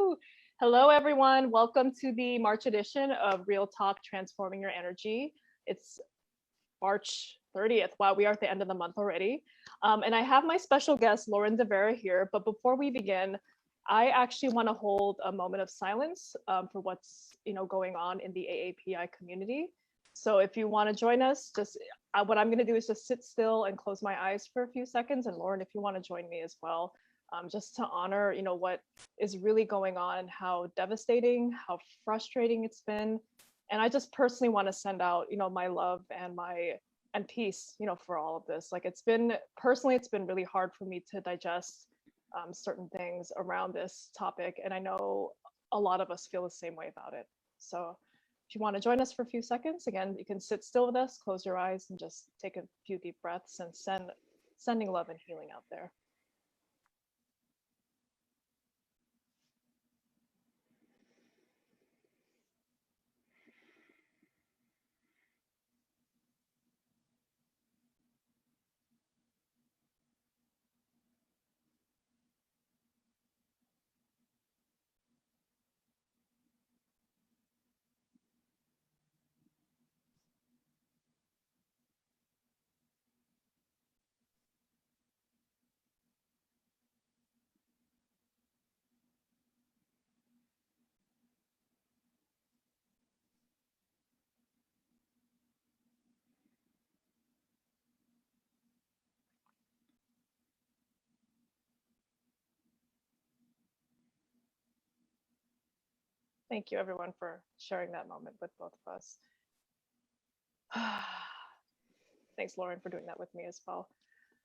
Woo. Hello, everyone. Welcome to the March edition of Real Talk Transforming Your Energy. It's March 30th. Wow, we are at the end of the month already. And I have my special guest, Lauren DeVera, here. But before we begin, I actually want to hold a moment of silence for what's going on in the AAPI community. So if you want to join us, just what I'm going to do is just sit still and close my eyes for a few seconds. And Lauren, if you want to join me as well, just to honor, what is really going on and how devastating, how frustrating it's been. And I just personally want to send out, my love and peace, for all of this. Like it's been really hard for me to digest certain things around this topic. And I know a lot of us feel the same way about it. So if you want to join us for a few seconds, again, you can sit still with us, close your eyes, and just take a few deep breaths and sending love and healing out there. Thank you, everyone, for sharing that moment with both of us. Thanks, Lauren, for doing that with me as well.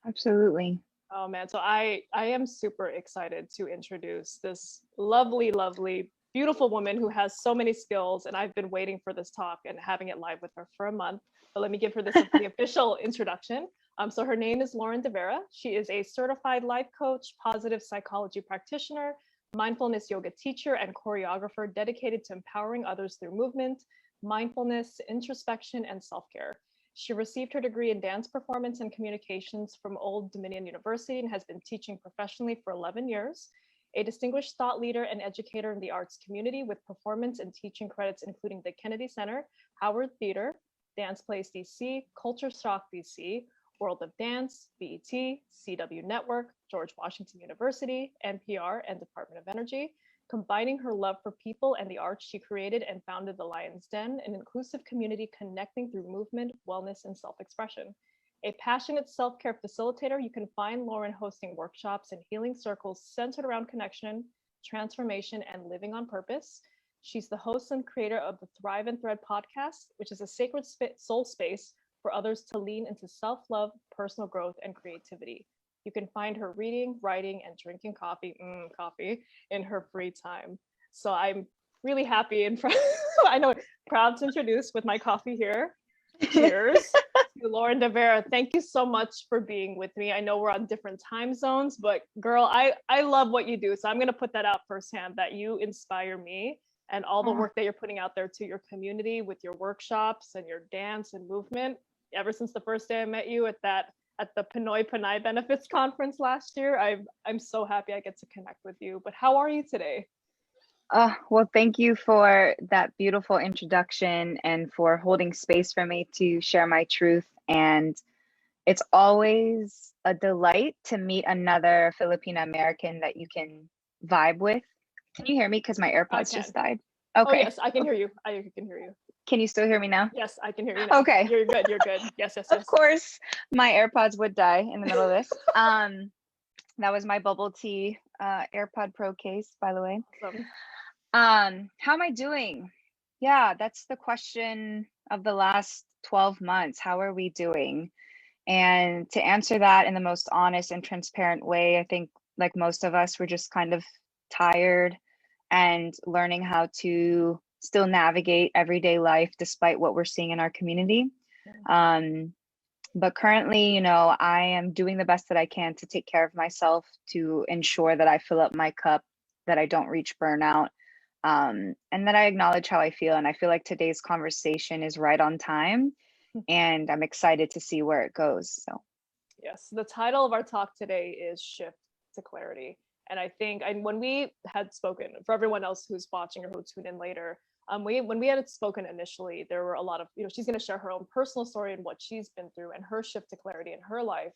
Absolutely. Oh man, so I am super excited to introduce this lovely, lovely, beautiful woman who has so many skills, and I've been waiting for this talk and having it live with her for a month. But let me give her the official introduction. So her name is Lauren DeVera. She is a certified life coach, positive psychology practitioner, mindfulness yoga teacher, and choreographer dedicated to empowering others through movement, mindfulness, introspection, and self-care. She received her degree in dance performance and communications from Old Dominion University and has been teaching professionally for 11 years. A distinguished thought leader and educator in the arts community with performance and teaching credits including the Kennedy Center, Howard Theater, Dance Plays DC, Culture Shock DC, World of Dance, BET, CW Network, George Washington University, NPR, and Department of Energy. Combining her love for people and the arts, she created and founded the Lion's Den, an inclusive community connecting through movement, wellness, and self-expression. A passionate self-care facilitator, you can find Lauren hosting workshops and healing circles centered around connection, transformation, and living on purpose. She's the host and creator of the Thrive and Thread podcast, which is a sacred soul space for others to lean into self-love, personal growth, and creativity. You can find her reading, writing, and drinking coffee in her free time. So I'm really happy and I know, proud to introduce with my coffee here. Cheers to Lauren DeVera. Thank you so much for being with me. I know we're on different time zones, but girl, I love what you do. So I'm going to put that out firsthand, that you inspire me and all the work that you're putting out there to your community with your workshops and your dance and movement. Ever since the first day I met you at the Pinoy Panay Benefits Conference last year, I'm so happy I get to connect with you. But how are you today? Well, thank you for that beautiful introduction and for holding space for me to share my truth. And it's always a delight to meet another Filipino American that you can vibe with. Can you hear me? Because my AirPods just died. Okay. Oh, yes, I can hear you. I can hear you. Can you still hear me now? Yes, I can hear you now. Okay. You're good. You're good. Yes. Of course, my AirPods would die in the middle of this. That was my bubble tea AirPod Pro case, by the way. Awesome. How am I doing? Yeah, that's the question of the last 12 months. How are we doing? And to answer that in the most honest and transparent way, I think like most of us, we're just kind of tired and learning how to still navigate everyday life despite what we're seeing in our community. But currently, I am doing the best that I can to take care of myself, to ensure that I fill up my cup, that I don't reach burnout, and that I acknowledge how I feel. And I feel like today's conversation is right on time, and I'm excited to see where it goes. So, yes, the title of our talk today is Shift to Clarity. And I think, and when we had spoken, for everyone else who's watching or who'll tune in later, when we had spoken initially, there were a lot of, she's going to share her own personal story and what she's been through and her shift to clarity in her life.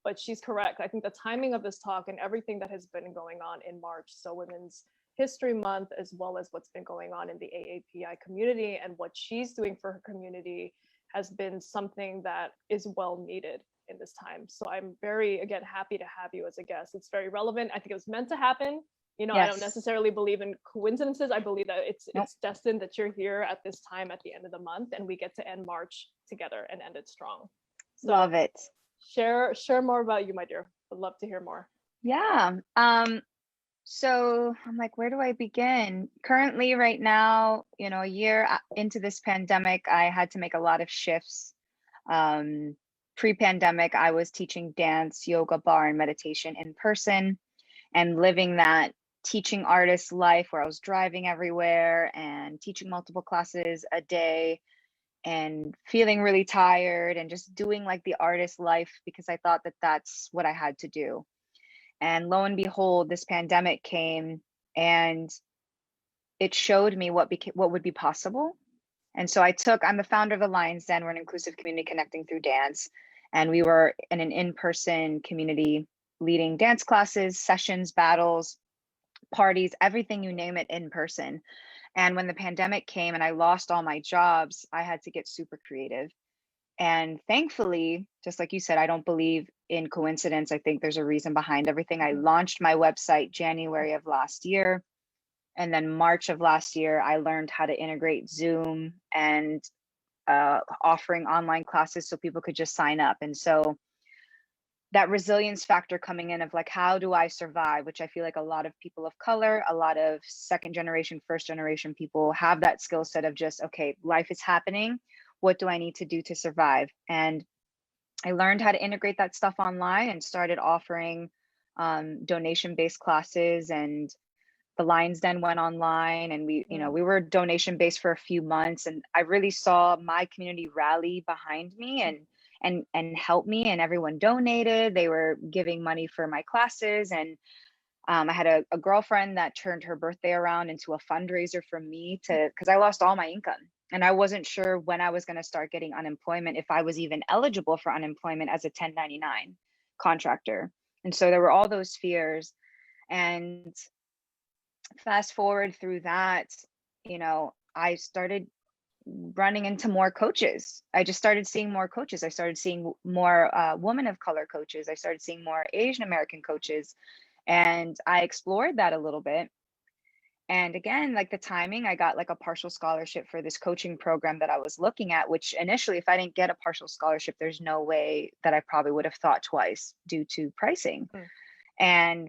But she's correct. I think the timing of this talk and everything that has been going on in March, so Women's History Month, as well as what's been going on in the AAPI community and what she's doing for her community, has been something that is well needed in this time. So I'm very, again, happy to have you as a guest. It's very relevant. I think it was meant to happen. I don't necessarily believe in coincidences. I believe that it's destined that you're here at this time at the end of the month, and we get to end March together and end it strong. So love it. Share more about you, my dear. Would love to hear more. Yeah. So I'm like, where do I begin? Currently, right now, a year into this pandemic, I had to make a lot of shifts. Pre-pandemic, I was teaching dance, yoga, bar, and meditation in person, and living that teaching artist life where I was driving everywhere and teaching multiple classes a day and feeling really tired and just doing like the artist life because I thought that that's what I had to do. And lo and behold, this pandemic came and it showed me what would be possible. And so I'm the founder of the Lion's Den. We're an inclusive community connecting through dance. And we were in an in-person community leading dance classes, sessions, battles, parties, everything you name it, in person. And when the pandemic came and I lost all my jobs, I had to get super creative. And thankfully, just like you said, I don't believe in coincidence. I think there's a reason behind everything. I launched my website January of last year. And then March of last year, I learned how to integrate Zoom and offering online classes so people could just sign up. And so that resilience factor coming in of like, how do I survive? Which I feel like a lot of people of color, a lot of second generation, first generation people have that skill set of just, okay, life is happening. What do I need to do to survive? And I learned how to integrate that stuff online and started offering donation-based classes, and the Lion's Den went online, and we were donation-based for a few months, and I really saw my community rally behind me and help me, and everyone donated. They were giving money for my classes, and I had a girlfriend that turned her birthday around into a fundraiser for me because I lost all my income. And I wasn't sure when I was going to start getting unemployment, if I was even eligible for unemployment as a 1099 contractor. And so there were all those fears. And fast forward through that, I started running into more coaches. I just started seeing more coaches. I started seeing more women of color coaches. I started seeing more Asian American coaches. And I explored that a little bit. And again, like the timing, I got like a partial scholarship for this coaching program that I was looking at, which initially, if I didn't get a partial scholarship, there's no way that I probably would have thought twice due to pricing. And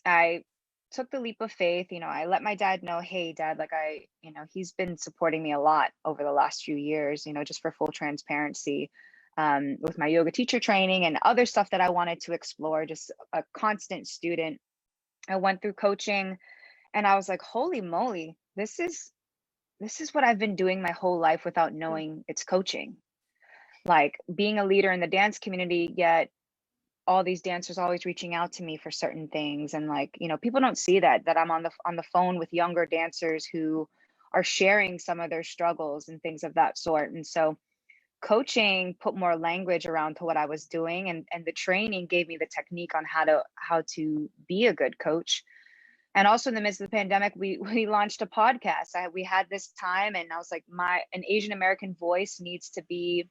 I took the leap of faith. I let my dad know, hey, Dad, like he's been supporting me a lot over the last few years, just for full transparency, with my yoga teacher training and other stuff that I wanted to explore, just a constant student. I went through coaching. And I was like, holy moly, this is what I've been doing my whole life without knowing it's coaching. Like being a leader in the dance community, yet all these dancers always reaching out to me for certain things. And like, people don't see that I'm on the phone with younger dancers who are sharing some of their struggles and things of that sort. And so coaching put more language around to what I was doing. And the training gave me the technique on how to be a good coach. And also in the midst of the pandemic, we launched a podcast. We had this time, and I was like, an Asian American voice needs to be.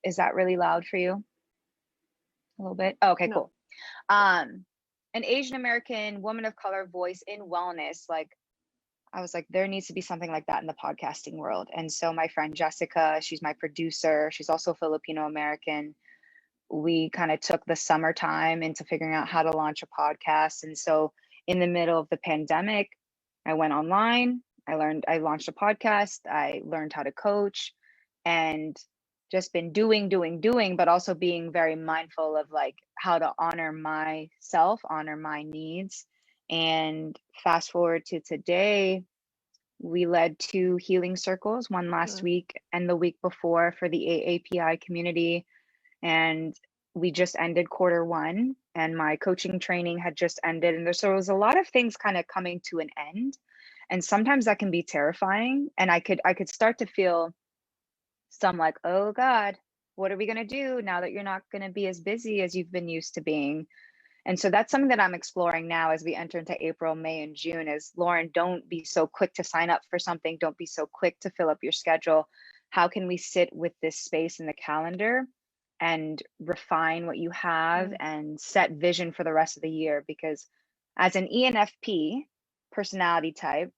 Is that really loud for you? A little bit. Oh, okay, no. Cool. An Asian American woman of color voice in wellness. Like, I was like, there needs to be something like that in the podcasting world. And so my friend Jessica, she's my producer. She's also Filipino American. We kind of took the summertime into figuring out how to launch a podcast. And so in the middle of the pandemic, I went online, I launched a podcast, I learned how to coach, and just been doing, but also being very mindful of like how to honor myself, honor my needs. And fast forward to today, we led 2 healing circles, one last week and the week before for the AAPI community. And we just ended quarter 1. and my coaching training had just ended, and there was a lot of things kind of coming to an end, and sometimes that can be terrifying, and I could start to feel some like, oh God, what are we going to do now that you're not going to be as busy as you've been used to being? And so that's something that I'm exploring now as we enter into April, May, and June is, Lauren, don't be so quick to sign up for something. Don't be so quick to fill up your schedule. How can we sit with this space in the calendar and refine what you have and set vision for the rest of the year? Because as an ENFP personality type,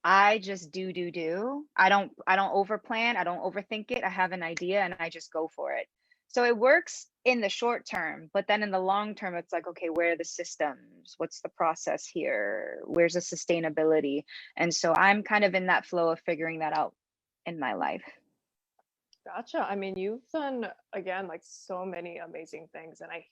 I just do. I don't overplan. I don't overthink it. I have an idea and I just go for it. So it works in the short term, but then in the long term, it's like, okay, where are the systems? What's the process here? Where's the sustainability? And so I'm kind of in that flow of figuring that out in my life. Gotcha. I mean, you've done, again, like so many amazing things. And I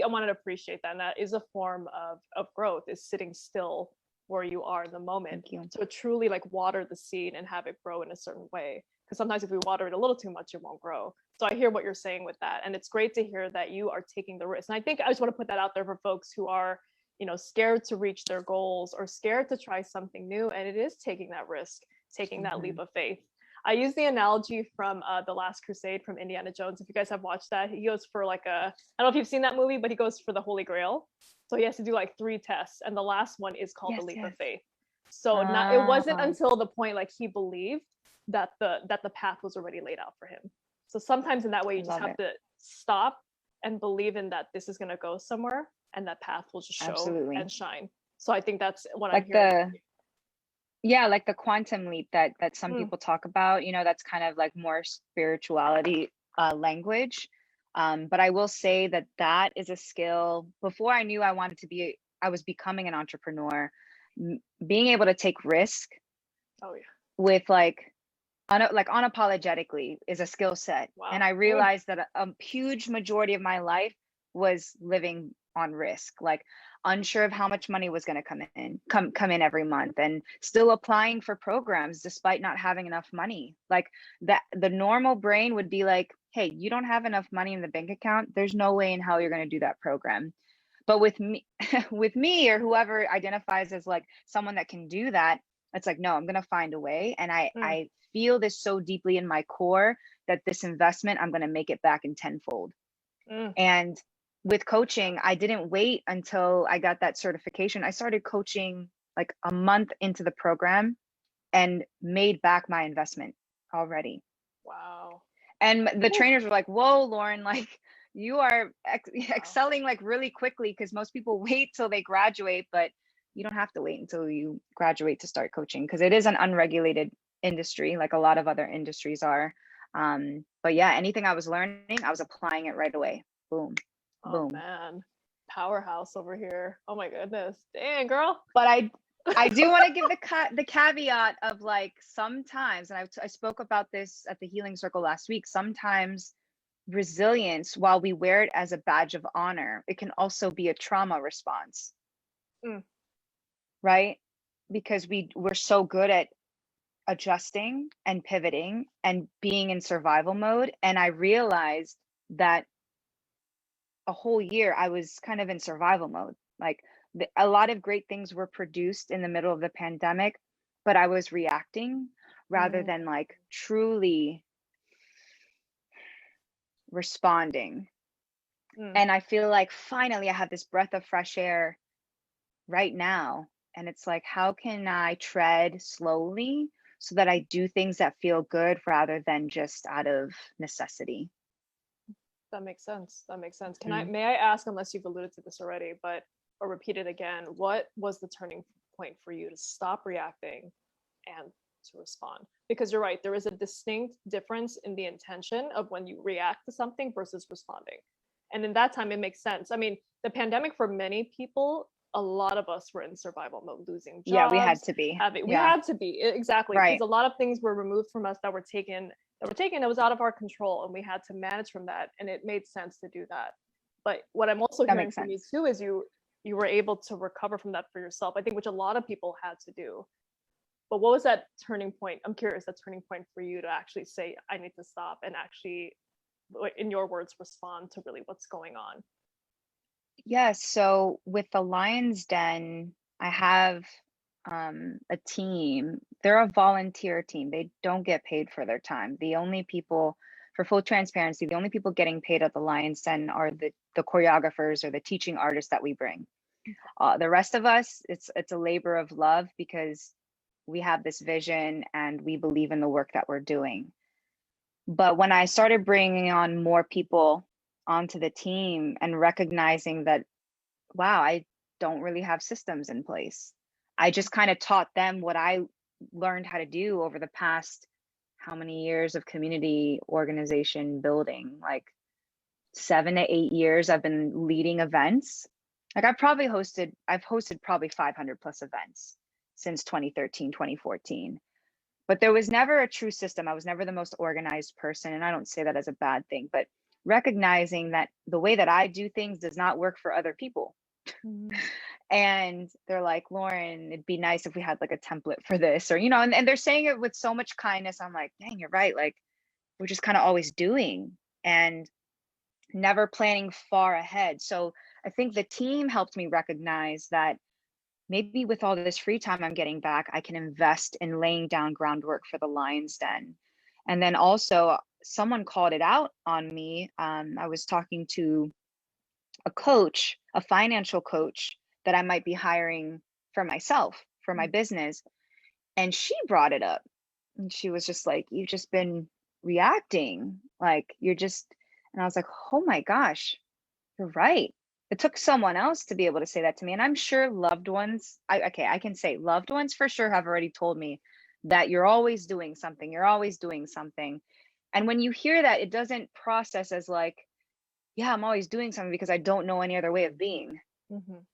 wanted to appreciate that. And that is a form of growth, is sitting still where you are in the moment. Thank you. So truly like water the seed and have it grow in a certain way. Because sometimes if we water it a little too much, it won't grow. So I hear what you're saying with that. And it's great to hear that you are taking the risk. And I think I just want to put that out there for folks who are, scared to reach their goals or scared to try something new. And it is taking that risk, taking that leap of faith. I use the analogy from The Last Crusade from Indiana Jones. If you guys have watched that, he goes for like I don't know if you've seen that movie, but he goes for the Holy Grail. So he has to do like 3 tests. And the last one is called the leap of faith. So it wasn't until the point like he believed that the path was already laid out for him. So sometimes in that way, you just have to stop and believe in that this is going to go somewhere and that path will just show and shine. So I think that's what I'm hearing. Yeah, like the quantum leap that some people talk about, that's kind of like more spirituality language. But I will say that is a skill. Before I knew I was becoming an entrepreneur, being able to take risk with unapologetically is a skill set. Wow. And I realized that a huge majority of my life was living on risk, like unsure of how much money was going to come in every month, and still applying for programs despite not having enough money. Like that, the normal brain would be like, hey, you don't have enough money in the bank account, there's no way in hell you're going to do that program. But with me with me, or whoever identifies as like someone that can do that, it's like, no, I'm going to find a way. And I feel this so deeply in my core that this investment, I'm going to make it back in tenfold. And with coaching, I didn't wait until I got that certification. I started coaching like a month into the program and made back my investment already. Wow. And the trainers were like, whoa, Lauren, like you are excelling like really quickly, because most people wait till they graduate, but you don't have to wait until you graduate to start coaching, because it is an unregulated industry, like a lot of other industries are. But yeah, anything I was learning, I was applying it right away. Boom. Oh man, powerhouse over here. Oh my goodness, dang girl. But I do want to give the caveat of like, sometimes, and I spoke about this at the Healing Circle last week, sometimes resilience, while we wear it as a badge of honor, it can also be a trauma response. Right? Because we're so good at adjusting and pivoting and being in survival mode. And I realized that a whole year I was kind of in survival mode. Like a lot of great things were produced in the middle of the pandemic, but I was reacting rather than like truly responding. And I feel like finally I have this breath of fresh air right now. And it's like, how can I tread slowly so that I do things that feel good rather than just out of necessity? That makes sense. May I ask, unless you've alluded to this already, or repeat it again, what was the turning point for you to stop reacting and to respond? Because you're right, there is a distinct difference in the intention of when you react to something versus responding. And in that time, it makes sense. I mean, the pandemic for many people, a lot of us were in survival mode, losing jobs. Yeah, we had to be. We had to be, exactly. Right. Because a lot of things were removed from us that were taken that was out of our control, and we had to manage from that, and it made sense to do that. But what I'm also hearing from you too is you were able to recover from that for yourself, I think, which a lot of people had to do. But what was that turning point? I'm curious, that turning point for you to actually say, I need to stop and actually, in your words, respond to really what's going on. Yes. So with the Lion's Den, I have a team. They're a volunteer team. They don't get paid for their time. The only people, for full transparency, the only people getting paid at the Lion's Den are the choreographers or the teaching artists that we bring. The rest of us, it's a labor of love because we have this vision and we believe in the work that we're doing. But when I started bringing on more people onto the team and recognizing that, wow, I don't really have systems in place. I just kind of taught them what I learned how to do over the past how many years of community organization building, like 7 to 8 years I've been leading events. Like I've hosted probably 500 plus events since 2013, 2014. But there was never a true system. I was never the most organized person. And I don't say that as a bad thing, but recognizing that the way that I do things does not work for other people. Mhm. And they're like, Lauren, it'd be nice if we had like a template for this, or, and they're saying it with so much kindness. I'm like, dang, you're right. Like, we're just kind of always doing and never planning far ahead. So I think the team helped me recognize that maybe with all this free time I'm getting back, I can invest in laying down groundwork for the Lion's Den. And then also, someone called it out on me. I was talking to a coach, a financial coach that I might be hiring for myself, for my business. And she brought it up. And she was just like, you've just been reacting. Like, and I was like, oh my gosh, you're right. It took someone else to be able to say that to me. And I'm sure loved ones, I can say loved ones for sure have already told me that you're always doing something. You're always doing something. And when you hear that, it doesn't process as like, yeah, I'm always doing something because I don't know any other way of being. Mhm.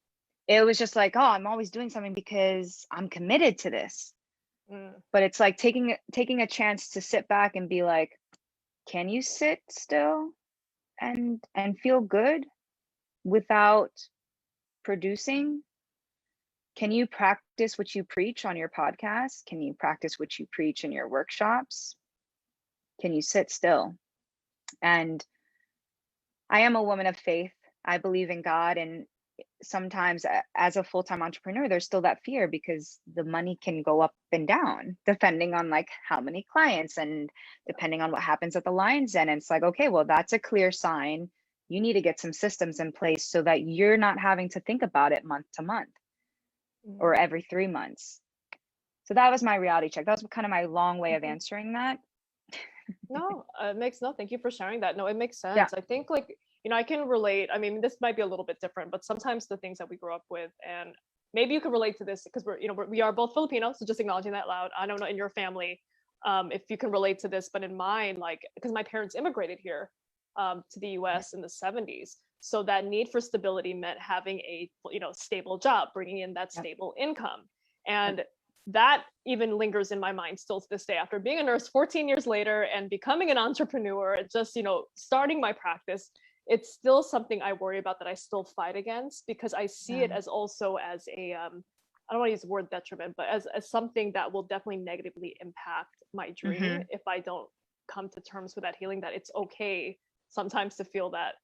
It was just like, oh, I'm always doing something because I'm committed to this. Mm. But it's like taking a chance to sit back and be like, can you sit still and feel good without producing? Can you practice what you preach on your podcast? Can you practice what you preach in your workshops? Can you sit still? And I am a woman of faith. I believe in God. And sometimes as a full-time entrepreneur, there's still that fear because the money can go up and down depending on like how many clients and depending on what happens at the Lion's Den. And it's like, okay, well, that's a clear sign. You need to get some systems in place so that you're not having to think about it month to month or Mm. every 3 months. So that was my reality check. That was kind of my long way of Mhm. answering that. No, it makes no, thank you for sharing that. No, it makes Yeah. sense. I think like, I can relate. I mean, this might be a little bit different, but sometimes the things that we grew up with, and maybe you can relate to this because we are both Filipino. So just acknowledging that loud. I don't know in your family, if you can relate to this, but in mine, like, because my parents immigrated here, to the US in the 70s. So that need for stability meant having a, stable job, bringing in that Yep. stable income. Yep. And that even lingers in my mind still to this day after being a nurse 14 years later and becoming an entrepreneur, just starting my practice. It's still something I worry about, that I still fight against, because I see it Yeah. as also as a I don't want to use the word detriment, but as something that will definitely negatively impact my dream Mm-hmm. if I don't come to terms with that healing, that it's okay sometimes to feel that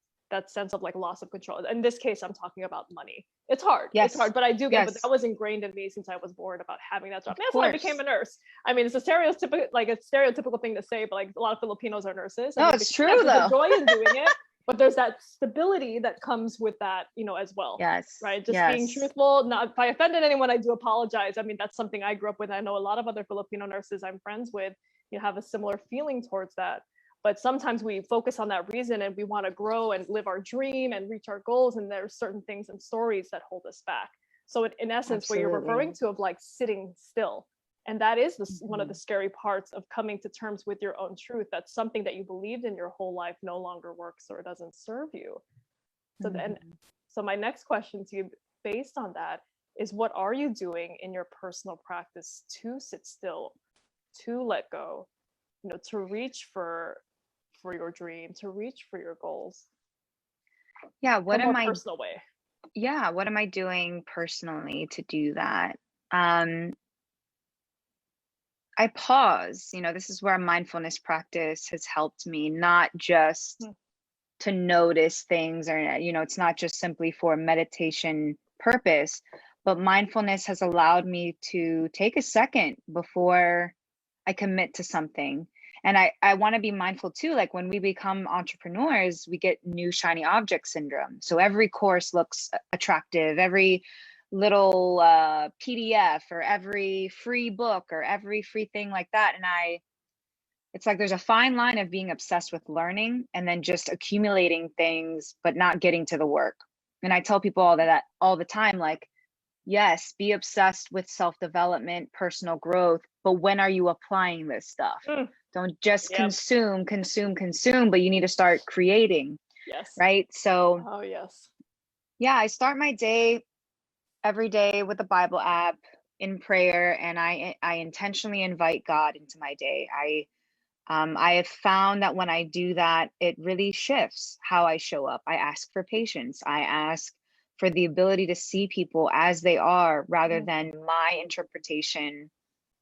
sense of like loss of control. In this case, I'm talking about money. It's hard. It's Yes. hard, but I do get it. But Yes. that was ingrained in me since I was born about having that job. Of And that's why I became course. a nurse. I mean, it's a stereotypical thing to say, but like a lot of Filipinos are nurses. I No, mean, it's yes, true there's a though. joy in doing it, but there's that stability that comes with that, as well. Yes. Right. Just being Yes. truthful. Not, if I offended anyone, I do apologize. I mean, that's something I grew up with. I know a lot of other Filipino nurses I'm friends with, have a similar feeling towards that. But sometimes we focus on that reason and we want to grow and live our dream and reach our goals. And there's certain things and stories that hold us back. So in essence, what you're Absolutely. referring to of like sitting still, and that is one of Mm-hmm. the scary parts of coming to terms with your own truth. That's something that you believed in your whole life no longer works or doesn't serve you. So then, Mm-hmm. so my next question to you based on that is, what are you doing in your personal practice to sit still, to let go, to reach for your dream, to reach for your goals Yeah. in a more personal way? What am I doing personally to do that? Um, I pause. This is where mindfulness practice has helped me, not just Hmm. to notice things, or, you know, it's not just simply for meditation purpose, but mindfulness has allowed me to take a second before I commit to something. And I want to be mindful too, like when we become entrepreneurs, we get new shiny object syndrome. So every course looks attractive, every little PDF or every free book or every free thing like that. And it's like there's a fine line of being obsessed with learning and then just accumulating things, but not getting to the work. And I tell people that all the time, like, yes, be obsessed with self-development, personal growth, but when are you applying this stuff? Don't just consume, but you need to start creating. Yes. Right. So, oh, yes. Yeah, I start my day every day with the Bible app in prayer, and I intentionally invite God into my day. I have found that when I do that, it really shifts how I show up. I ask for patience. I ask for the ability to see people as they are rather than my interpretation.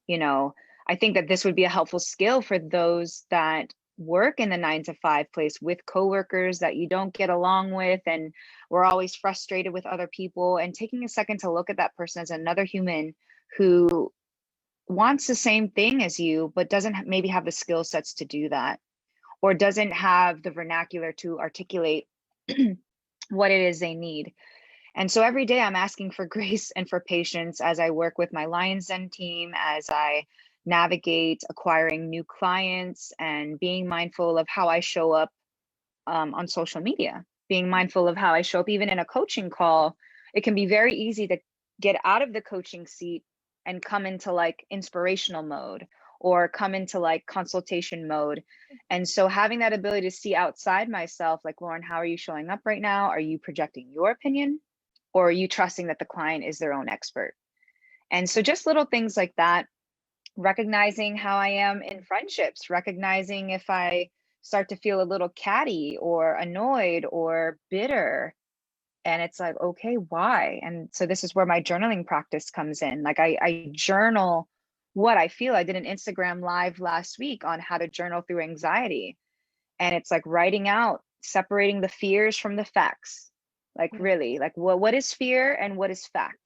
You know, I think that this would be a helpful skill for those that work in the 9 to 5 place with coworkers that you don't get along with, and we're always frustrated with other people, and taking a second to look at that person as another human who wants the same thing as you, but doesn't maybe have the skill sets to do that, or doesn't have the vernacular to articulate what it is they need. And so every day I'm asking for grace and for patience as I work with my Lions Den team, as I navigate acquiring new clients, and being mindful of how I show up on social media, being mindful of how I show up even in a coaching call. It can be very easy to get out of the coaching seat and come into like inspirational mode, or come into like consultation mode. And so having that ability to see outside myself, like, Lauren, how are you showing up right now? Are you projecting your opinion, or are you trusting that the client is their own expert? And so just little things like that, recognizing how I am in friendships, recognizing if I start to feel a little catty or annoyed or bitter. And it's like, okay, why? And so this is where my journaling practice comes in. Like I journal what I feel. I did an Instagram live last week on how to journal through anxiety. And it's like writing out, separating the fears from the facts. Like really, like what is fear and what is fact?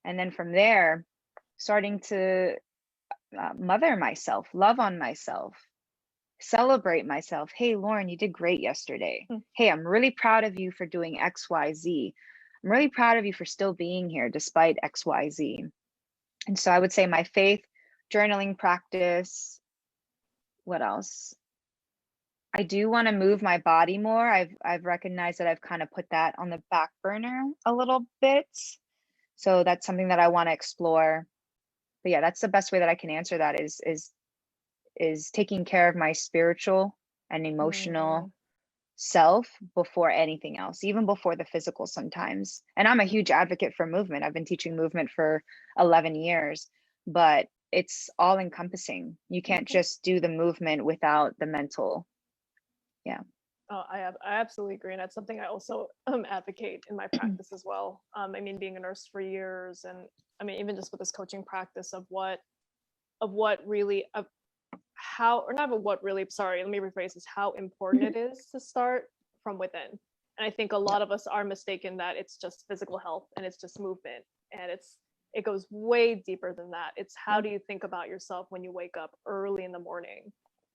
And then from there, starting to mother myself, love on myself, celebrate myself. Hey, Lauren, you did great yesterday. Hey, I'm really proud of you for doing XYZ. I'm really proud of you for still being here despite XYZ. And so I would say my faith, journaling practice. What else? I do want to move my body more. I've recognized that I've kind of put that on the back burner a little bit. So that's something that I want to explore. But yeah, that's the best way that I can answer that is taking care of my spiritual and emotional self before anything else, even before the physical sometimes. And I'm a huge advocate for movement. I've been teaching movement for 11 years, but it's all encompassing. You can't just do the movement without the mental. Yeah. Oh, I absolutely agree. And that's something I also advocate in my practice as well. I mean, being a nurse for years, and I mean, even just with this coaching practice of what really, of how, or not of what really, sorry, let me rephrase this, how important it is to start from within. And I think a lot of us are mistaken that it's just physical health and it's just movement. And it goes way deeper than that. It's how do you think about yourself when you wake up early in the morning,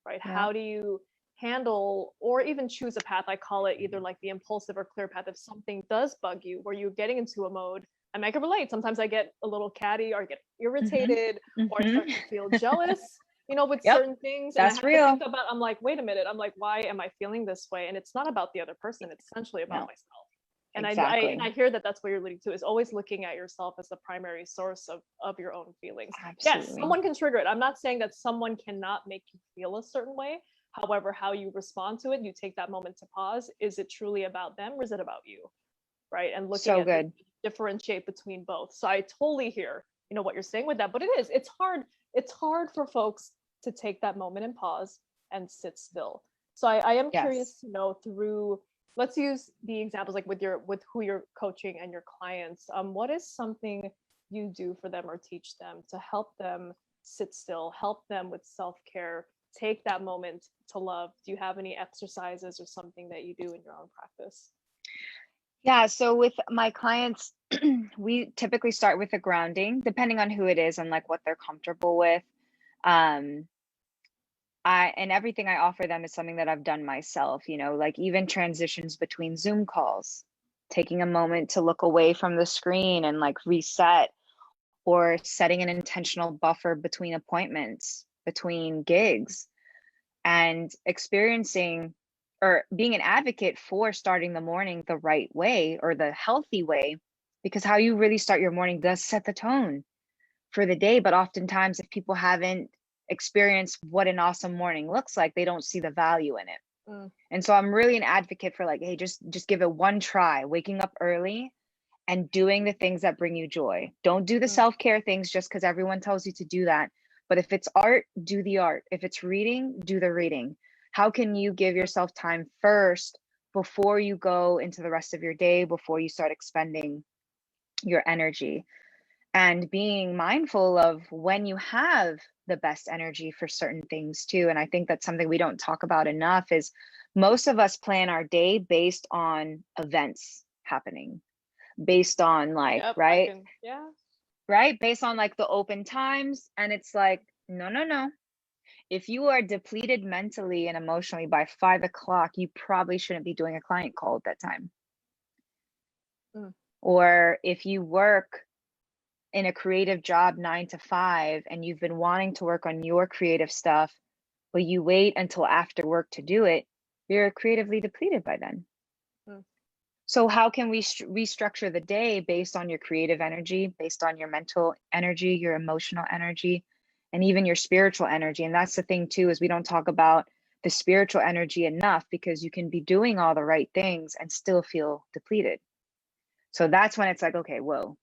right? How do you handle or even choose a path? I call it either like the impulsive or clear path. If something does bug you, where you're getting into a mode, and I can relate. Sometimes I get a little catty, or I get irritated, or I start to feel jealous, with certain things. And I have to think about, I'm like, wait a minute. I'm like, why am I feeling this way? And it's not about the other person. It's essentially about myself. And I hear that that's what you're leading to, is always looking at yourself as the primary source of your own feelings. Absolutely. Yes, someone can trigger it. I'm not saying that someone cannot make you feel a certain way. However, how you respond to it, you take that moment to pause. Is it truly about them, or is it about you? Right. And looking at differentiate between both. So I totally hear, what you're saying with that, but it's hard for folks to take that moment and pause and sit still. So I am curious to know, through, let's use the examples like with who you're coaching and your clients. What is something you do for them or teach them to help them sit still, help them with self-care, take that moment to love? Do you have any exercises or something that you do in your own practice? Yeah, so with my clients, we typically start with a grounding, depending on who it is and like what they're comfortable with. Um, and everything I offer them is something that I've done myself, you know, like even transitions between Zoom calls, taking a moment to look away from the screen and like reset, or setting an intentional buffer between appointments, between gigs, and experiencing or being an advocate for starting the morning the right way or the healthy way, because how you really start your morning does set the tone for the day. But oftentimes, if people haven't experienced what an awesome morning looks like, they don't see the value in it. And so I'm really an advocate for like, hey, just give it one try, waking up early and doing the things that bring you joy. Don't do the self-care things just because everyone tells you to do that. But if it's art, do the art. If it's reading, do the reading. How can you give yourself time first before you go into the rest of your day, before you start expending your energy? And being mindful of when you have the best energy for certain things too. And I think that's something we don't talk about enough, is most of us plan our day based on events happening, based on like, Yep, right? yeah. Right? Based on like the open times. And it's like, no, no, no. If you are depleted mentally and emotionally by 5 o'clock, you probably shouldn't be doing a client call at that time. Or if you work in a creative job 9 to 5 and you've been wanting to work on your creative stuff, but you wait until after work to do it, you're creatively depleted by then. So how can we restructure the day based on your creative energy, based on your mental energy, your emotional energy, and even your spiritual energy? And that's the thing too, is we don't talk about the spiritual energy enough, because you can be doing all the right things and still feel depleted. So that's when it's like, okay, whoa,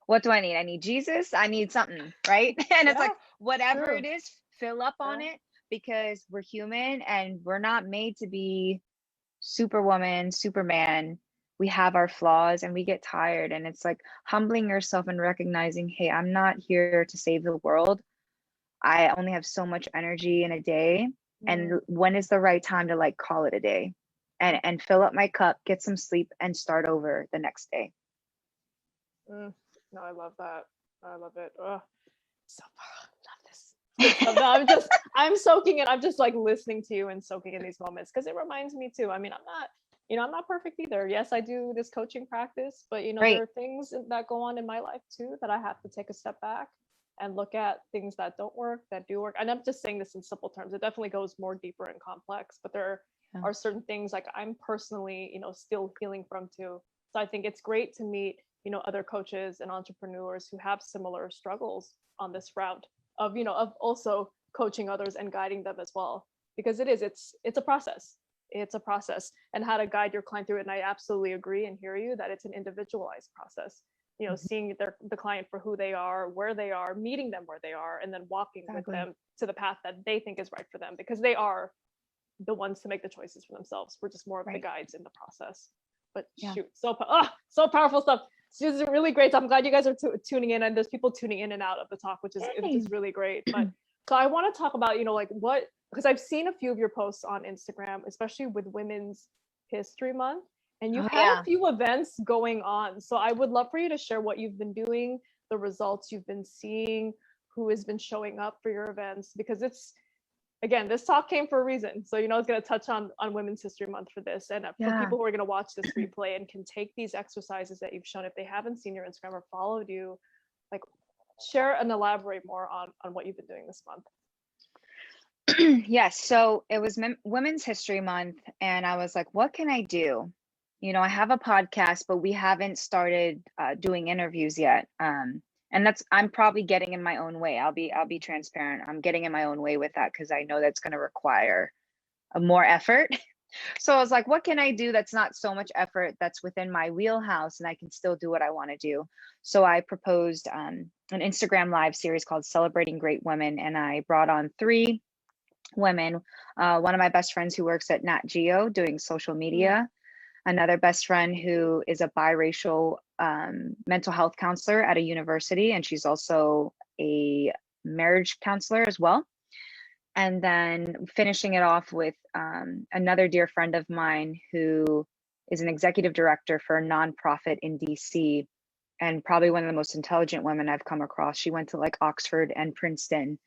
what do I need? I need Jesus. I need something, right? And it's like, whatever it is, fill up on it, because we're human and we're not made to be Superwoman, Superman. We have our flaws and we get tired. And it's like humbling yourself and recognizing, hey, I'm not here to save the world. I only have so much energy in a day. And when is the right time to like call it a day and fill up my cup, get some sleep, and start over the next day? No, I love that. I love it. Oh, so love this. No, I'm soaking it. I'm just like listening to you and soaking in these moments, because it reminds me too. I mean, I'm not perfect either. Yes, I do this coaching practice, but there are things that go on in my life too that I have to take a step back and look at things that don't work, that do work. And I'm just saying this in simple terms. It definitely goes more deeper and complex, but there are certain things like I'm personally, still healing from too. So I think it's great to meet other coaches and entrepreneurs who have similar struggles on this route of also coaching others and guiding them as well, because it's a process. It's a process, and how to guide your client through it. And I absolutely agree and hear you that it's an individualized process, seeing the client for who they are, where they are, meeting them where they are, and then walking with them to the path that they think is right for them, because they are the ones to make the choices for themselves. We're just more of the guides in the process. But shoot, so powerful stuff. This is really great. I'm glad you guys are tuning in, and there's people tuning in and out of the talk, which is really great. But so I want to talk about, like because I've seen a few of your posts on Instagram, especially with Women's History Month, and you've had a few events going on. So I would love for you to share what you've been doing, the results you've been seeing, who has been showing up for your events, because again, this talk came for a reason. So, it's going to touch on Women's History Month for this. And for people who are going to watch this replay and can take these exercises that you've shown, if they haven't seen your Instagram or followed you, like share and elaborate more on what you've been doing this month. Yes. So it was Women's History Month. And I was like, what can I do? I have a podcast, but we haven't started doing interviews yet. And I'm probably getting in my own way. I'll be transparent. I'm getting in my own way with that, because I know that's going to require a more effort. So I was like, what can I do that's not so much effort, that's within my wheelhouse, and I can still do what I want to do? So I proposed an Instagram live series called Celebrating Great Women, and I brought on 3 women. One of my best friends who works at Nat Geo doing social media, another best friend who is a biracial mental health counselor at a university, and she's also a marriage counselor as well. And then finishing it off with another dear friend of mine who is an executive director for a nonprofit in DC, and probably one of the most intelligent women I've come across. She went to like Oxford and Princeton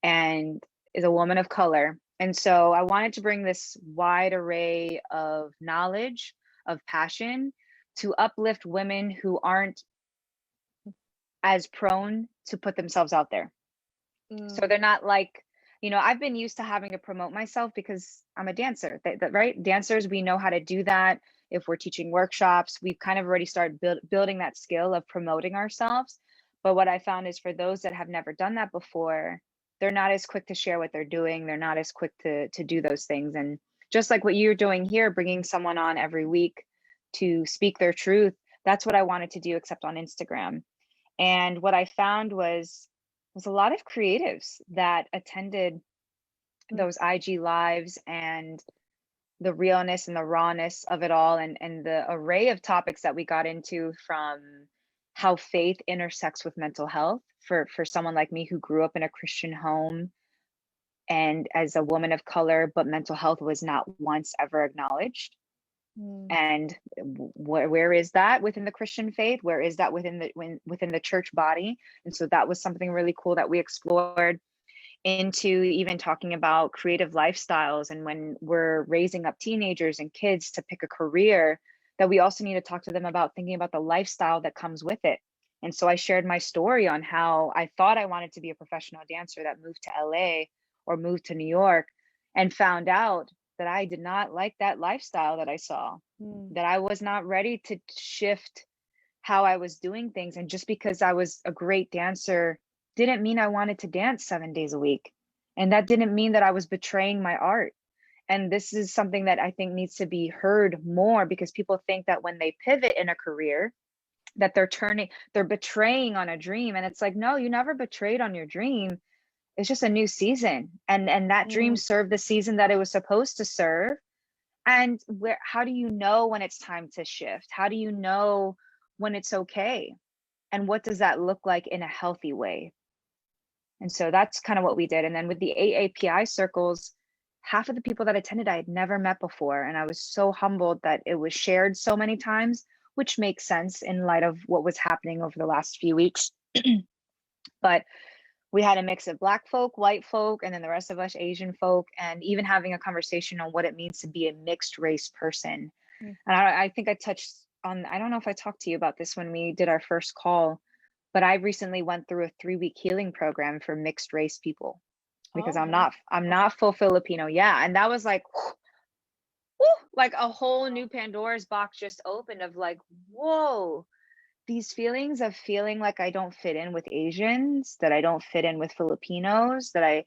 and is a woman of color. And so I wanted to bring this wide array of knowledge, of passion, to uplift women who aren't as prone to put themselves out there. So they're not like, I've been used to having to promote myself because I'm a dancer, right? Dancers, we know how to do that. If we're teaching workshops, we've kind of already started building that skill of promoting ourselves. But what I found is for those that have never done that before, they're not as quick to share what they're doing. They're not as quick to do those things. And just like what you're doing here, bringing someone on every week to speak their truth, that's what I wanted to do, except on Instagram. And what I found was a lot of creatives that attended those IG lives, and the realness and the rawness of it all, and the array of topics that we got into, from how faith intersects with mental health for someone like me who grew up in a Christian home and as a woman of color, but mental health was not once ever acknowledged. And where is that within the Christian faith? Where is that within the church body? And so that was something really cool that we explored, into even talking about creative lifestyles. And when we're raising up teenagers and kids to pick a career, that we also need to talk to them about thinking about the lifestyle that comes with it. And so I shared my story on how I thought I wanted to be a professional dancer that moved to LA or moved to New York, and found out that I did not like that lifestyle that I saw, that I was not ready to shift how I was doing things. And just because I was a great dancer didn't mean I wanted to dance 7 days a week. And that didn't mean that I was betraying my art. And this is something that I think needs to be heard more, because people think that when they pivot in a career, that they're betraying on a dream. And it's like, no, you never betrayed on your dream. It's just a new season. And that dream served the season that it was supposed to serve. And how do you know when it's time to shift? How do you know when it's okay? And what does that look like in a healthy way? And so that's kind of what we did. And then with the AAPI circles, half of the people that attended I had never met before. And I was so humbled that it was shared so many times, which makes sense in light of what was happening over the last few weeks. But we had a mix of Black folk, white folk, and then the rest of us Asian folk, and even having a conversation on what it means to be a mixed race person. And I think I touched on, I don't know if I talked to you about this when we did our first call, but I recently went through a 3-week healing program for mixed race people, because I'm not full Filipino. Yeah. And that was like, like a whole new Pandora's box just opened, of like, whoa, these feelings of feeling like I don't fit in with Asians, that I don't fit in with Filipinos, that I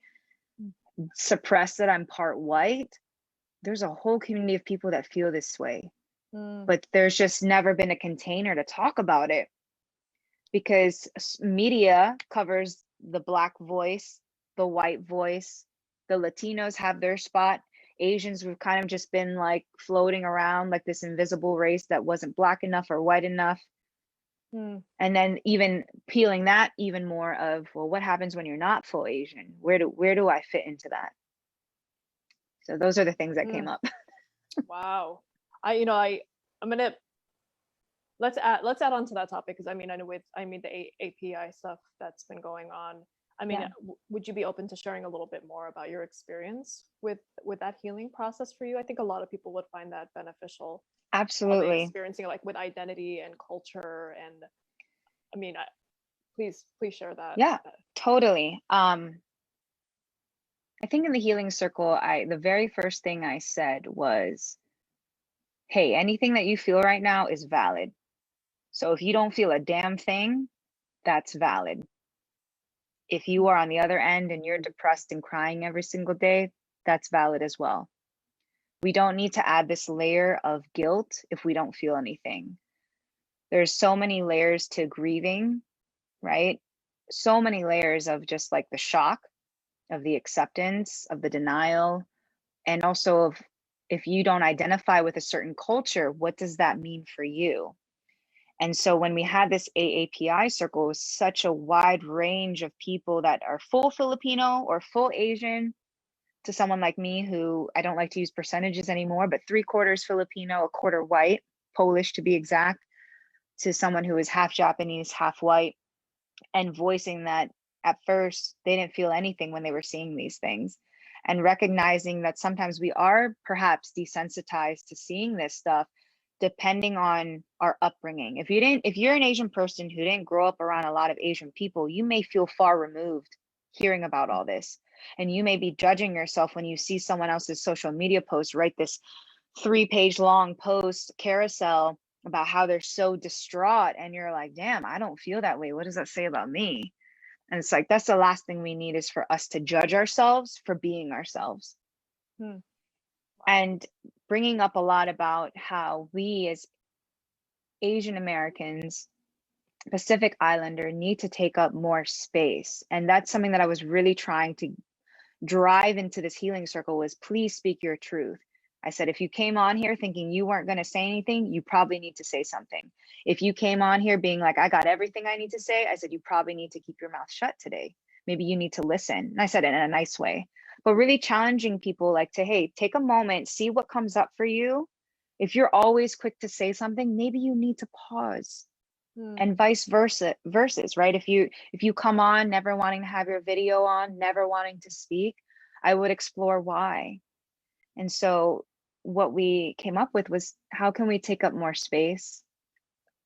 suppress that I'm part white. There's a whole community of people that feel this way, but there's just never been a container to talk about it, because media covers the Black voice, the white voice, the Latinos have their spot. Asians, we've kind of just been like floating around like this invisible race that wasn't Black enough or white enough. And then even peeling that even more of, well, what happens when you're not full Asian? Where do I fit into that? So those are the things that came up. Wow. I'm gonna let's add on to that topic, because I know the API stuff that's been going on. Would you be open to sharing a little bit more about your experience with that healing process for you? I think a lot of people would find that beneficial. Absolutely. Experiencing like with identity and culture, and please share that. Yeah, totally. I think in the healing circle, the very first thing I said was, hey, anything that you feel right now is valid. So if you don't feel a damn thing, that's valid. If you are on the other end and you're depressed and crying every single day, that's valid as well. We don't need to add this layer of guilt if we don't feel anything. There's so many layers to grieving, right? So many layers of just like the shock, of the acceptance, of the denial, and also of, if you don't identify with a certain culture, what does that mean for you? And so when we had this AAPI circle, it was such a wide range of people that are full Filipino or full Asian, to someone like me, who I don't like to use percentages anymore, but 3/4 Filipino, 1/4 white, Polish to be exact, to someone who is half Japanese, half white, and voicing that at first they didn't feel anything when they were seeing these things, and recognizing that sometimes we are perhaps desensitized to seeing this stuff depending on our upbringing. If you're an Asian person who didn't grow up around a lot of Asian people, you may feel far removed hearing about all this, and you may be judging yourself when you see someone else's social media post, write this 3-page long post carousel about how they're so distraught, and you're like, damn, I don't feel that way. What does that say about me? And it's like, that's the last thing we need, is for us to judge ourselves for being ourselves. And bringing up a lot about how we as Asian Americans, Pacific Islander, need to take up more space. And that's something that I was really trying to drive into this healing circle, was please speak your truth. I said, if you came on here thinking you weren't going to say anything, you probably need to say something. If you came on here being like, I got everything I need to say, I said, you probably need to keep your mouth shut today. Maybe you need to listen. And I said it in a nice way, but really challenging people like to, hey, take a moment, see what comes up for you. If you're always quick to say something, maybe you need to pause. And vice versa, right? If you come on never wanting to have your video on, never wanting to speak, I would explore why. And so what we came up with was, how can we take up more space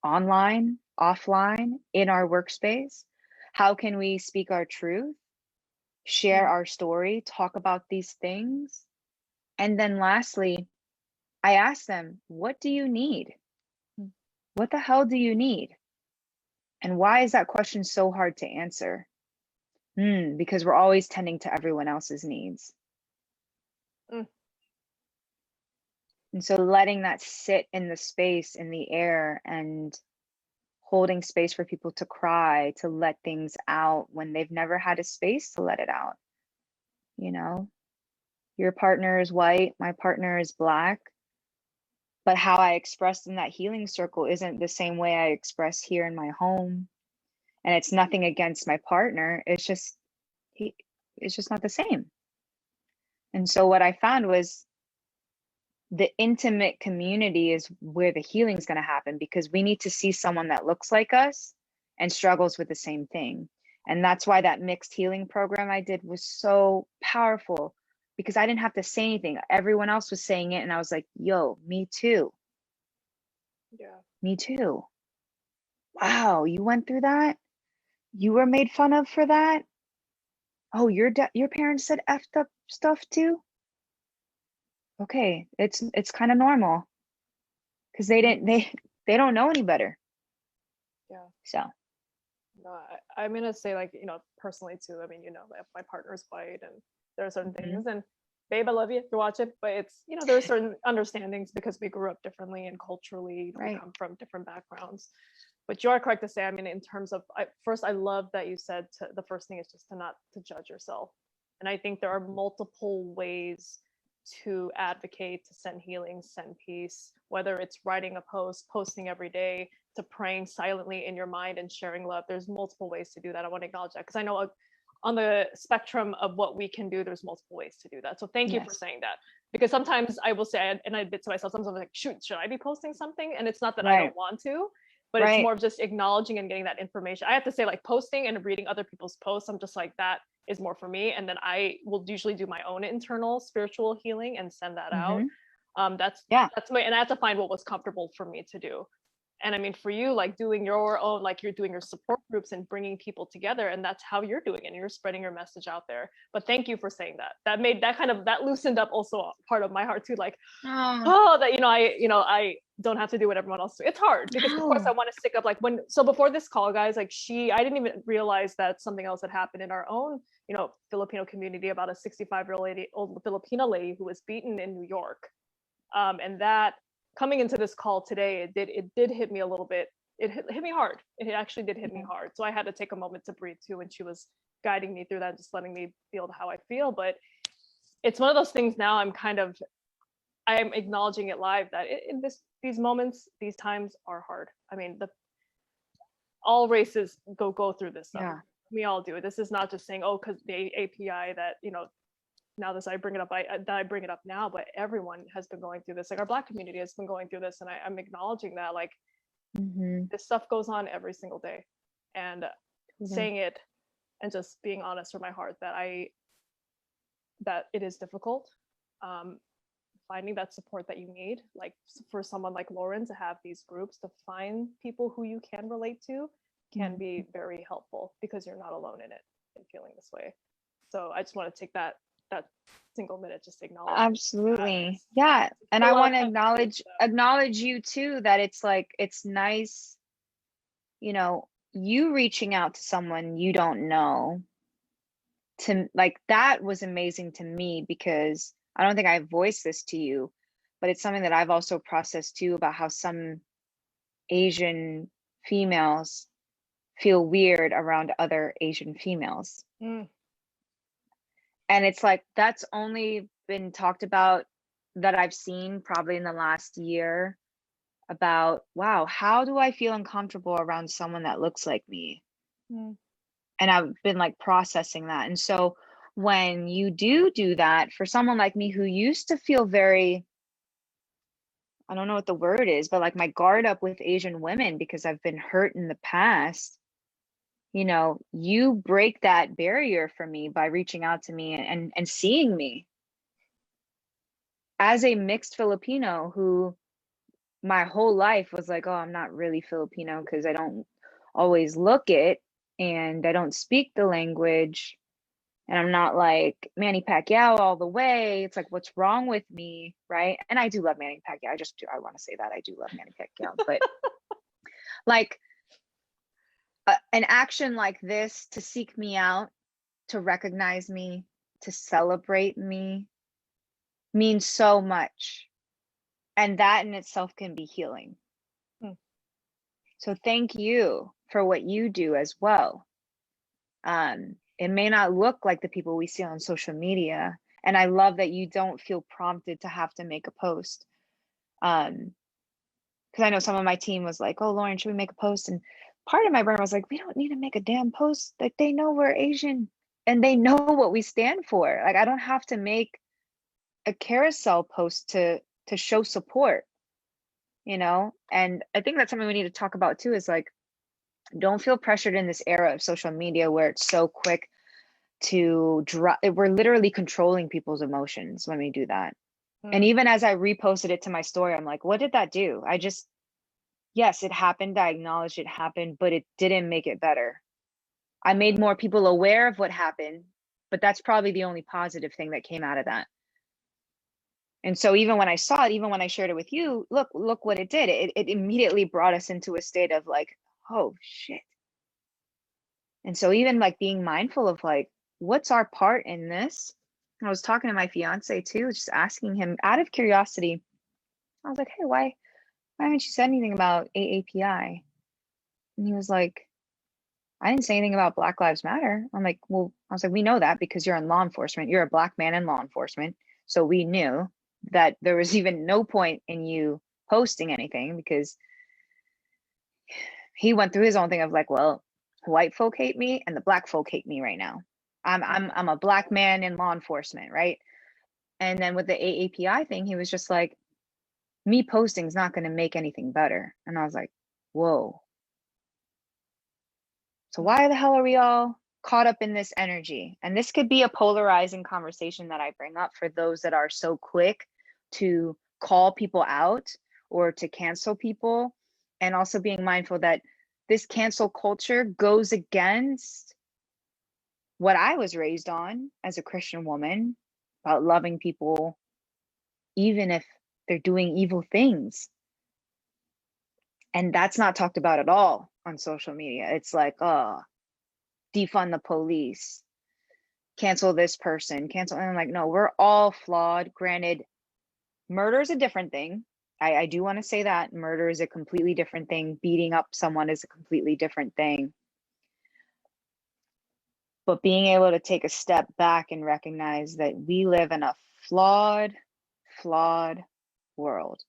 online, offline, in our workspace? How can we speak our truth, share our story, talk about these things? And then lastly, I asked them, what do you need? What the hell do you need? And why is that question so hard to answer? Because we're always tending to everyone else's needs. And so letting that sit in the space, in the air, and holding space for people to cry, to let things out when they've never had a space to let it out. You know, your partner is white, my partner is Black, but how I expressed in that healing circle isn't the same way I express here in my home. And it's nothing against my partner. It's just not the same. And so what I found was, the intimate community is where the healing is going to happen, because we need to see someone that looks like us and struggles with the same thing. And that's why that mixed healing program I did was so powerful, because I didn't have to say anything. Everyone else was saying it. And I was like, yo, me too. Yeah. Me too. Wow, you went through that? You were made fun of for that? Oh, your parents said effed up stuff too? Okay, it's kind of normal, because they don't know any better. Yeah. So No, I'm gonna say, like, personally too. I mean, my partner's white, and there are certain things, and babe, I love you if you watch it, but it's, there are certain understandings because we grew up differently, and culturally, we come from different backgrounds. But you are correct to say, I mean, in terms of, first, I love that you said the first thing is just to judge yourself. And I think there are multiple ways to advocate, to send healing, send peace, whether it's writing a post, posting every day, to praying silently in your mind and sharing love. There's multiple ways to do that. I want to acknowledge that, because I know on the spectrum of what we can do, there's multiple ways to do that. So thank you for saying that, because sometimes I will say, and I admit to myself, sometimes I'm like, shoot, should I be posting something? And it's not that I don't want to, but it's more of just acknowledging and getting that information. I have to say, like, posting and reading other people's posts, I'm just like, that is more for me. And then I will usually do my own internal spiritual healing and send that out. That's my, and I have to find what was comfortable for me to do. And I mean, for you, like, doing your own, like, you're doing your support groups and bringing people together, and that's how you're doing it, and you're spreading your message out there. But thank you for saying that. That made that loosened up also part of my heart too. Like, that, I don't have to do what everyone else do. It's hard, because of course I want to stick up, like, so before this call, guys, like, I didn't even realize that something else had happened in our own, Filipino community, about a 65-year-old Filipino lady who was beaten in New York. And that, coming into this call today, it did hit me a little bit. It hit me hard. It actually did hit me hard. So I had to take a moment to breathe too, and she was guiding me through that, just letting me feel how I feel. But it's one of those things now, I'm acknowledging it live, that these moments, these times are hard. I mean, all races go through this stuff. We all do it. This is not just saying, oh, because the API that, now this I bring it up, that I bring it up now, but everyone has been going through this. Like our Black community has been going through this, and I'm acknowledging that, like, this stuff goes on every single day, and saying it and just being honest from my heart that it is difficult. Finding that support that you need, like for someone like Lauren to have these groups to find people who you can relate to can be very helpful, because you're not alone in it and feeling this way. So I just want to take that single minute just to acknowledge. Absolutely. Yeah. And I want to acknowledge you too, that it's like, it's nice, you know, you reaching out to someone you don't know, to like, that was amazing to me, because I don't think I voiced this to you, but it's something that I've also processed too, about how some Asian females feel weird around other Asian females. And it's like, that's only been talked about, that I've seen probably in the last year, about, wow, how do I feel uncomfortable around someone that looks like me? And I've been like processing that. And so when you do that, for someone like me who used to feel very, I don't know what the word is, but like my guard up with Asian women because I've been hurt in the past, you know, you break that barrier for me by reaching out to me and seeing me as a mixed Filipino who my whole life was like, oh, I'm not really Filipino because I don't always look it and I don't speak the language. And I'm not like Manny Pacquiao all the way. It's like, what's wrong with me, right? And I do love Manny Pacquiao. I want to say that I do love Manny Pacquiao, but like an action like this to seek me out, to recognize me, to celebrate me means so much. And that in itself can be healing. So thank you for what you do as well. It may not look like the people we see on social media. And I love that you don't feel prompted to have to make a post. Because I know some of my team was like, oh, Lauren, should we make a post? And part of my brain was like, we don't need to make a damn post. Like, they know we're Asian and they know what we stand for. Like, I don't have to make a carousel post to show support, you know? And I think that's something we need to talk about too, is like, don't feel pressured in this era of social media where it's so quick to drop. We're literally controlling people's emotions when we do that. And even as I reposted it to my story, I'm like, what did that do? Yes, it happened. I acknowledged it happened, but it didn't make it better. I made more people aware of what happened, but that's probably the only positive thing that came out of that. And so even when I saw it, even when I shared it with you, look what it did. It immediately brought us into a state of like, oh shit. And so even like being mindful of like, what's our part in this? I was talking to my fiance too, just asking him out of curiosity. I was like, hey, why haven't you said anything about AAPI? And he was like, I didn't say anything about Black Lives Matter. I'm like, well, I was like, we know that because you're in law enforcement. You're a Black man in law enforcement. So we knew that there was even no point in you posting anything, because he went through his own thing of like, well, white folk hate me and the Black folk hate me right now. I'm a Black man in law enforcement, right? And then with the AAPI thing, he was just like, me posting is not going to make anything better. And I was like, whoa. So why the hell are we all caught up in this energy? And this could be a polarizing conversation that I bring up for those that are so quick to call people out or to cancel people, and also being mindful that this cancel culture goes against what I was raised on as a Christian woman, about loving people even if they're doing evil things. And that's not talked about at all on social media. It's like, oh, defund the police, cancel this person, cancel. And I'm like, no, we're all flawed. Granted, murder is a different thing. I do want to say that murder is a completely different thing. Beating up someone is a completely different thing. But being able to take a step back and recognize that we live in a flawed world.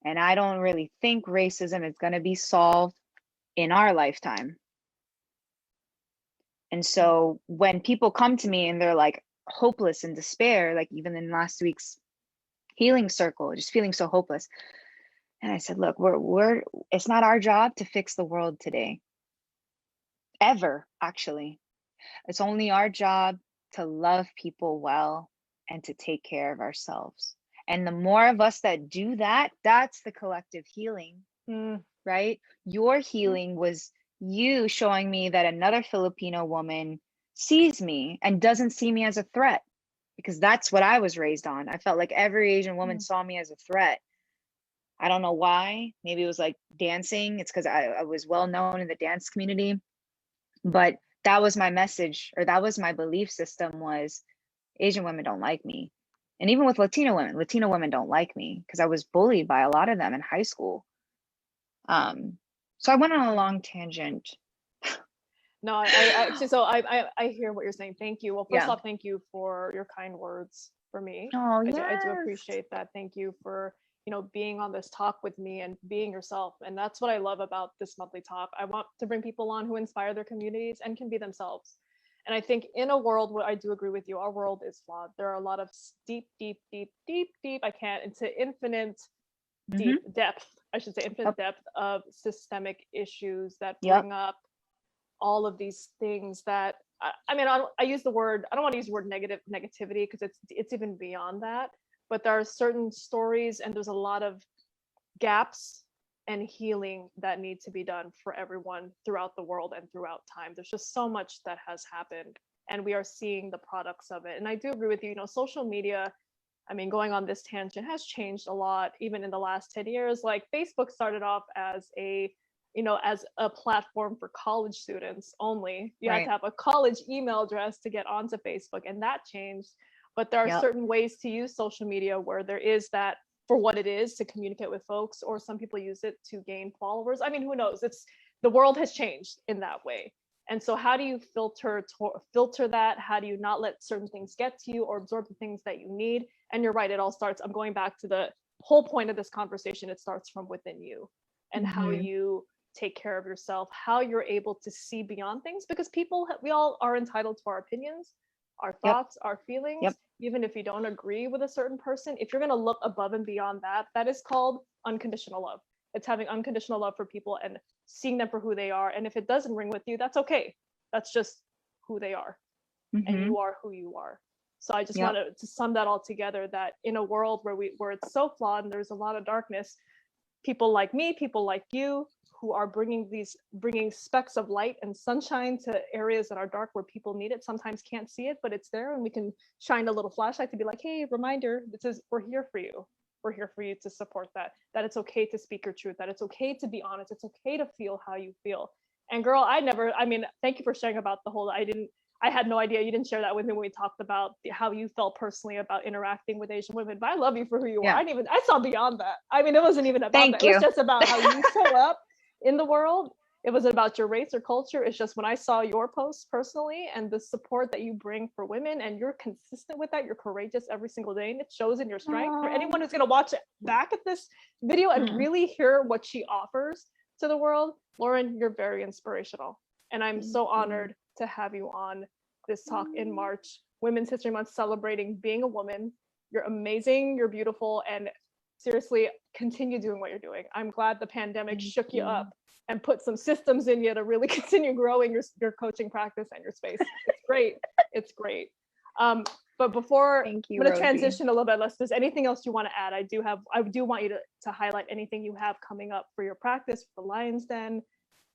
And I don't really think racism is going to be solved in our lifetime. And so when people come to me and they're like, hopeless and despair, like even in last week's healing circle, just feeling so hopeless. And I said, look, it's not our job to fix the world today. Ever, actually. It's only our job to love people well and to take care of ourselves. And the more of us that do that, that's the collective healing, right? Your healing was you showing me that another Filipino woman sees me and doesn't see me as a threat, because that's what I was raised on. I felt like every Asian woman saw me as a threat. I don't know why. Maybe it was like dancing. It's because I was well known in the dance community. But that was my message, or that was my belief system, was Asian women don't like me. And even with Latino women don't like me, because I was bullied by a lot of them in high school. So I went on a long tangent. No, I hear what you're saying. Thank you. Well, first Yeah. off, thank you for your kind words for me. Oh, I yes. do appreciate that. Thank you for, being on this talk with me and being yourself. And that's what I love about this monthly talk. I want to bring people on who inspire their communities and can be themselves. And I think in a world where I do agree with you, our world is flawed. There are a lot of deep, into infinite depth, I should say, infinite depth of systemic issues that bring up all of these things that, I use the word, I don't want to use the word negativity, because it's even beyond that. But there are certain stories and there's a lot of gaps and healing that need to be done for everyone throughout the world and throughout time. There's just so much that has happened and we are seeing the products of it. And I do agree with you, social media, going on this tangent, has changed a lot, even in the last 10 years. Like Facebook started off as a platform for college students only. You had to have a college email address to get onto Facebook, and that changed. But there are certain ways to use social media where there is that for what it is, to communicate with folks, or some people use it to gain followers. Who knows? The world has changed in that way. And so how do you filter that? How do you not let certain things get to you or absorb the things that you need? And you're right, it all starts, I'm going back to the whole point of this conversation, it starts from within you, and how you take care of yourself, how you're able to see beyond things, because we all are entitled to our opinions, our thoughts, our feelings, even if you don't agree with a certain person. If you're going to look above and beyond that, that is called unconditional love. It's having unconditional love for people and seeing them for who they are. And if it doesn't ring with you, that's okay. That's just who they are. And you are who you are. So I just wanted to sum that all together, that in a world where it's so flawed and there's a lot of darkness, people like me, people like you, who are bringing specks of light and sunshine to areas that are dark where people need it, sometimes can't see it, but it's there, and we can shine a little flashlight to be like, hey, reminder, we're here for you. We're here for you to support that it's okay to speak your truth, that it's okay to be honest, it's okay to feel how you feel. And girl, thank you for sharing about the whole, I had no idea, you didn't share that with me when we talked about how you felt personally about interacting with Asian women, but I love you for who you are. I saw beyond that. It wasn't even about that. It was just about how you show up in the world. It wasn't about your race or culture. It's just when I saw your posts personally and the support that you bring for women, and you're consistent with that, you're courageous every single day, and it shows in your strength. For anyone who's going to watch back at this video and really hear what she offers to the world, Lauren, you're very inspirational. And I'm so honored to have you on this talk in March, Women's History Month, celebrating being a woman. You're amazing, you're beautiful, and seriously, continue doing what you're doing. I'm glad the pandemic shook you up and put some systems in you to really continue growing your coaching practice and your space. It's great. It's great. But before I'm going to transition a little bit, unless there's anything else you want to add, I do want you to highlight anything you have coming up for your practice, for the Lion's Den,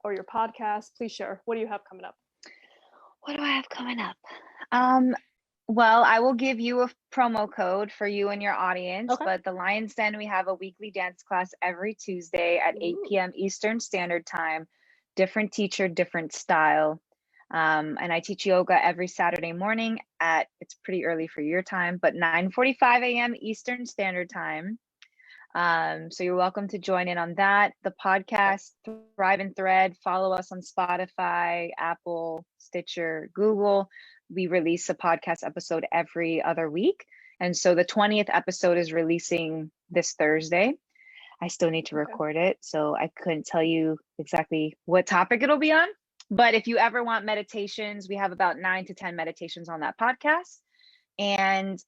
or your podcast. Please share. What do you have coming up? What do I have coming up? Well, I will give you a promo code for you and your audience, but the Lion's Den, we have a weekly dance class every Tuesday at 8 p.m. Eastern Standard Time. Different teacher, different style. And I teach yoga every Saturday morning it's pretty early for your time, but 9:45 a.m. Eastern Standard Time. So you're welcome to join in on that. The podcast, Thrive and Thread, follow us on Spotify, Apple, Stitcher, Google. We release a podcast episode every other week. And so the 20th episode is releasing this Thursday. I still need to record it, so I couldn't tell you exactly what topic it'll be on. But if you ever want meditations, we have about 9 to 10 meditations on that podcast. And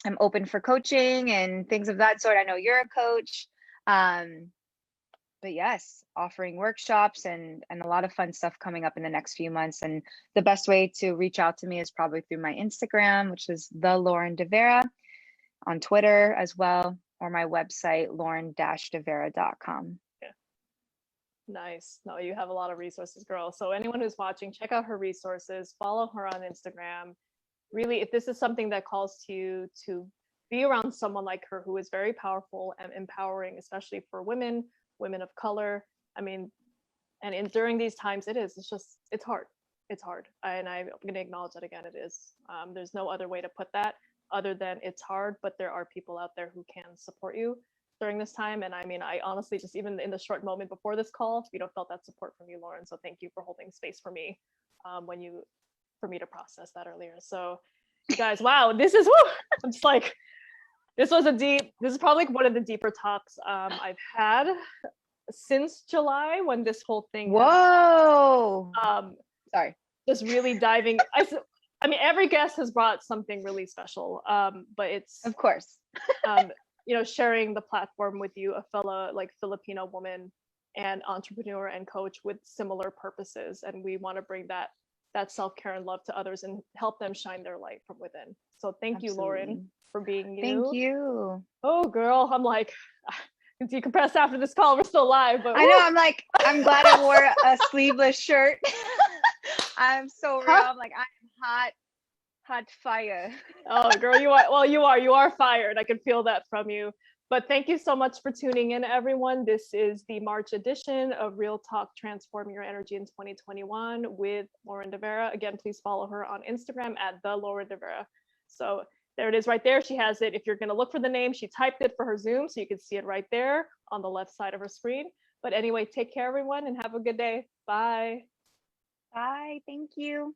I'm open for coaching and things of that sort. I know you're a coach. But yes, offering workshops and a lot of fun stuff coming up in the next few months. And the best way to reach out to me is probably through my Instagram, which is the Lauren DeVera, on Twitter as well, or my website, lauren-devera.com. Yeah. Nice. No, you have a lot of resources, girl. So anyone who's watching, check out her resources, follow her on Instagram. Really, if this is something that calls to you to be around someone like her who is very powerful and empowering, especially for women of color. I mean, and during these times, it's hard. It's hard. And I'm going to acknowledge that again. It is. There's no other way to put that other than it's hard, but there are people out there who can support you during this time. And I mean, I honestly, just even in the short moment before this call, felt that support from you, Lauren. So thank you for holding space for me for me to process that earlier. So you guys, wow, this is, woo, I'm just like, this is probably one of the deeper talks I've had since July, when this whole thing. Whoa. Sorry. Just really diving. I mean, every guest has brought something really special, but it's, of course, sharing the platform with you, a fellow like Filipino woman and entrepreneur and coach with similar purposes. And we want to bring that self-care and love to others and help them shine their light from within. So thank you, Lauren, for being you. Thank you. Oh, girl, I'm like, decompress after this call. We're still live, but I know. I'm like, I'm glad I wore a sleeveless shirt. I'm so real. I'm like, I'm hot fire. Oh, girl, you are fired. I can feel that from you. But thank you so much for tuning in, everyone. This is the March edition of Real Talk Transform Your Energy in 2021 with Lauren DeVera. Again, please follow her on Instagram at the Lauren DeVera. So there it is right there. She has it. If you're going to look for the name, she typed it for her Zoom, so you can see it right there on the left side of her screen. But anyway, take care, everyone, and have a good day. Bye. Bye. Thank you.